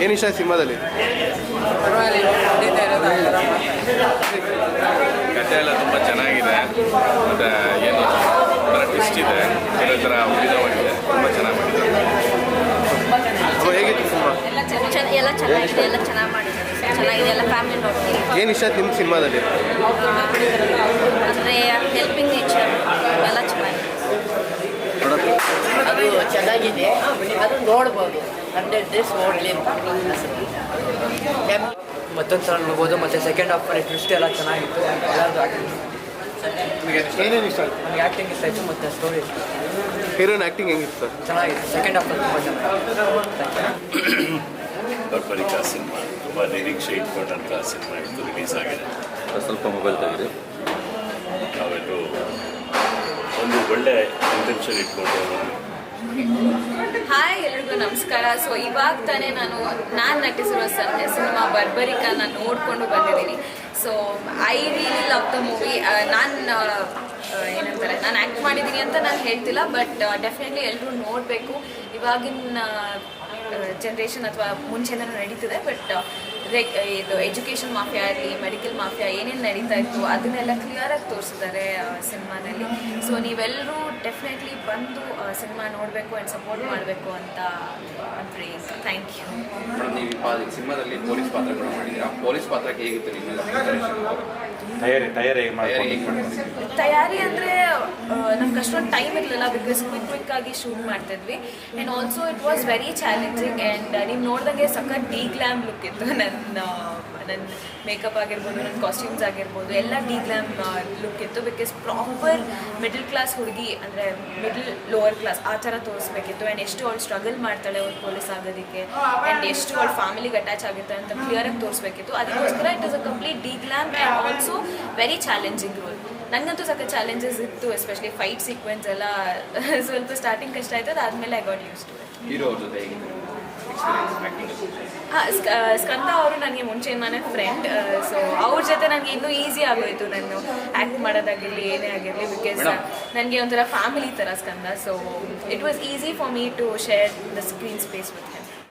ಏನು ಇಷ್ಟ ಸಿನಿಮಾದಲ್ಲಿ? ಕಥೆ ಎಲ್ಲ ತುಂಬ ಚೆನ್ನಾಗಿದೆ, ಮತ್ತು ಏನು ಒಂಥರ ಟ್ವಿಸ್ಟ್ ಇದೆ, ಬೇರೆ ಥರ ಉಳಿದವಾಗಿದೆ, ತುಂಬ ಚೆನ್ನಾಗಿ ಮಾಡಿದ್ದಾರೆ. ಹೇಗಿತ್ತು ಸಿನಿಮಾ? ಎಲ್ಲ ಚೆನ್ನಾಗಿದೆ, ಎಲ್ಲ ಚೆನ್ನಾಗಿ ಮಾಡಿದ್ದಾರೆ, ಚೆನ್ನಾಗಿದೆ, ಎಲ್ಲ ಫ್ಯಾಮಿಲಿ ನೋಡ್ತೀವಿ. ಏನು ಇಷ್ಟ ನಿಮ್ಮ ಸಿನಿಮಾದಲ್ಲಿ? ಅಂದರೆ ಹೆಲ್ಪಿಂಗ್ ನೇಚರ್ ಎಲ್ಲ ಚೆನ್ನಾಗಿದೆ. ಅದು ಚೆನ್ನಾಗಿದೆ, ಅದು ನೋಡ್ಬೋದು. 100 ಡೇಸ್ ನೋಡಲಿ ಮತ್ತೊಂದು ಸಲ ನೋಡ್ಬೋದು. ಮತ್ತು ಸೆಕೆಂಡ್ ಹಾಫಲ್ಲಿ ಟ್ವಿಸ್ಟ್ ಎಲ್ಲ ಚೆನ್ನಾಗಿತ್ತು. ಎಲ್ಲರದು ಏನೇನು ಇಷ್ಟ ಆಯ್ತು? ನನಗೆ ಆ್ಯಕ್ಟಿಂಗ್ ಇಷ್ಟ ಆಯಿತು ಮತ್ತು ಸ್ಟೋರಿ ಇಷ್ಟ. ಹೀರೋಯಿನ್ ಆ್ಯಕ್ಟಿಂಗ್ ಹೆಂಗಿತ್ತು ಸರ್? ಚೆನ್ನಾಗಿತ್ತು. ಸೆಕೆಂಡ್ ಹಾಫಲ್ಲಿ ತುಂಬ ಚೆನ್ನಾಗಿತ್ತು. ಬರ್ಬರಿಕಾ ಸಿನಿಮಾ ತುಂಬ ನಿರೀಕ್ಷೆ ಇಟ್ಕೊಂಡಂಥ ಸಿನಿಮಾ ಇತ್ತು, ರಿಲೀಸ್ ಆಗಿದೆ. ಸ್ವಲ್ಪ ಮೊಬೈಲ್ ತೆಗೆದು ನಾವೆಲ್ಲರೂ ಒಂದು ಒಳ್ಳೆ ಇಂಟೆನ್ಷನ್ ಇಟ್ಕೊಂಡು ಹಾಯ್, ಎಲ್ರಿಗೂ ನಮಸ್ಕಾರ. ಸೊ ಇವಾಗ ತಾನೇ ನಾನು ನಟಿಸಿರೋ ಸಿನಿಮಾ ಬರ್ಬರಿಕಾ ನಾನು ನೋಡಿಕೊಂಡು ಬಂದಿದ್ದೀನಿ. So I really love the movie. ನಾನು ಆ್ಯಕ್ಟ್ ಮಾಡಿದ್ದೀನಿ ಅಂತ ನಾನು ಹೇಳ್ತಿಲ್ಲ, ಬಟ್ ಡೆಫಿನೆಟ್ಲಿ ಎಲ್ಲರೂ ನೋಡಬೇಕು. ಇವಾಗಿನ ಜನ್ರೇಷನ್ ಅಥವಾ ಮುಂಚೆನೂ ನಡೀತಿದೆ, ಬಟ್ ಇದು ಎಜುಕೇಷನ್ ಮಾಫಿಯಾ ಇರಲಿ, ಮೆಡಿಕಲ್ ಮಾಫಿಯಾ ಏನೇನು ನಡೀತಾ ಇತ್ತು ಅದನ್ನೆಲ್ಲ ಕ್ಲಿಯರಾಗಿ ತೋರಿಸಿದ್ದಾರೆ ಸಿನಿಮಾನಲ್ಲಿ. ಸೊ ನೀವೆಲ್ಲರೂ ಡೆಫಿನೆಟ್ಲಿ ಬಂದು ಸಿನಿಮಾ ನೋಡಬೇಕು ಆ್ಯಂಡ್ ಸಪೋರ್ಟ್ ಮಾಡಬೇಕು ಅಂತ ಪ್ರೇಸ್. Thank you. ನೀವು ಸಿನಿಮಾದಲ್ಲಿ ಪೊಲೀಸ್ ಪಾತ್ರ ಕೂಡ ಮಾಡಿದ್ದೀರಾ. ಪೊಲೀಸ್ ಪಾತ್ರಕ್ಕೆ ಹೇಗಿತ್ತು ನಿಮ್ಮೆಲ್ಲ ತಯಾರಿ ಅಂದರೆ ನಮ್ಗೆ ಅಷ್ಟೊಂದು ಟೈಮ್ ಇರಲಿಲ್ಲ, ಬಿಕಾಸ್ ಕ್ವಿಕ್ ಆಗಿ ಶೂಟ್ ಮಾಡ್ತಿದ್ವಿ. And also it was very challenging. And ನೀವು ನೋಡಿದಂಗೆ ಸಖತ್ ಡಿ-ಗ್ಲಾಮ್ ಲುಕ್ ಇತ್ತು. ನನ್ನ ಮೇಕಪ್ ಆಗಿರ್ಬೋದು, ನನ್ನ ಕಾಸ್ಟ್ಯೂಮ್ಸ್ ಆಗಿರ್ಬೋದು, ಎಲ್ಲ ಡಿ-ಗ್ಲಾಮ್ ಲುಕ್ ಇತ್ತು. ಬಿಕಾಸ್ ಪ್ರಾಪರ್ ಮಿಡಲ್ ಕ್ಲಾಸ್ ಹುಡುಗಿ, ಅಂದರೆ ಮಿಡಲ್ ಲೋವರ್ ಕ್ಲಾಸ್ ಆ ಥರ ತೋರಿಸ್ಬೇಕಿತ್ತು. ಆ್ಯಂಡ್ ಎಷ್ಟು ಅವಳು ಸ್ಟ್ರಗಲ್ ಮಾಡ್ತಾಳೆ ಅವ್ಳು ಪೊಲೀಸ್ ಆಗೋದಕ್ಕೆ, ಆ್ಯಂಡ್ ಎಷ್ಟು ಅವಳು ಫ್ಯಾಮಿಲಿಗೆ ಅಟ್ಯಾಚ್ ಆಗುತ್ತೆ ಅಂತ ಕ್ಲಿಯರಾಗಿ ತೋರಿಸ್ಬೇಕಿತ್ತು. ಅದಕ್ಕೋಸ್ಕರ it is a complete D-glam and also very challenging role. ನನಗಂತೂ ಸಖತ್ ಚಾಲೆಂಜಸ್ ಇತ್ತು, ಎಸ್ಪೆಷಲಿ ಫೈಟ್ ಸೀಕ್ವೆನ್ಸ್ ಎಲ್ಲ ಸ್ವಲ್ಪ ಸ್ಟಾರ್ಟಿಂಗ್ ಕಷ್ಟ ಆಯಿತು. ಅದಾದಮೇಲೆ I got use to it. Hero ಅವ್ರ ಜೊತೆ ಹೇಗಿತ್ತು ಹಾಂ, ಸ್ಕಂದ ಅವರು ನನಗೆ ಮುಂಚೆಯಿಂದಾನೇ ಫ್ರೆಂಡ್. ಸೊ ಅವ್ರ ಜೊತೆ ನನಗೆ ಇನ್ನೂ ಈಸಿ ಆಗೋಯಿತು ನಾನು ಆ್ಯಕ್ಟ್ ಮಾಡೋದಾಗಿರಲಿ, ಏನೇ ಆಗಿರಲಿ. ಬಿಕಾಸ್ ನನಗೆ ಒಂಥರ ಫ್ಯಾಮಿಲಿ ಥರ Skanda. So it was easy for me to share the screen space with him.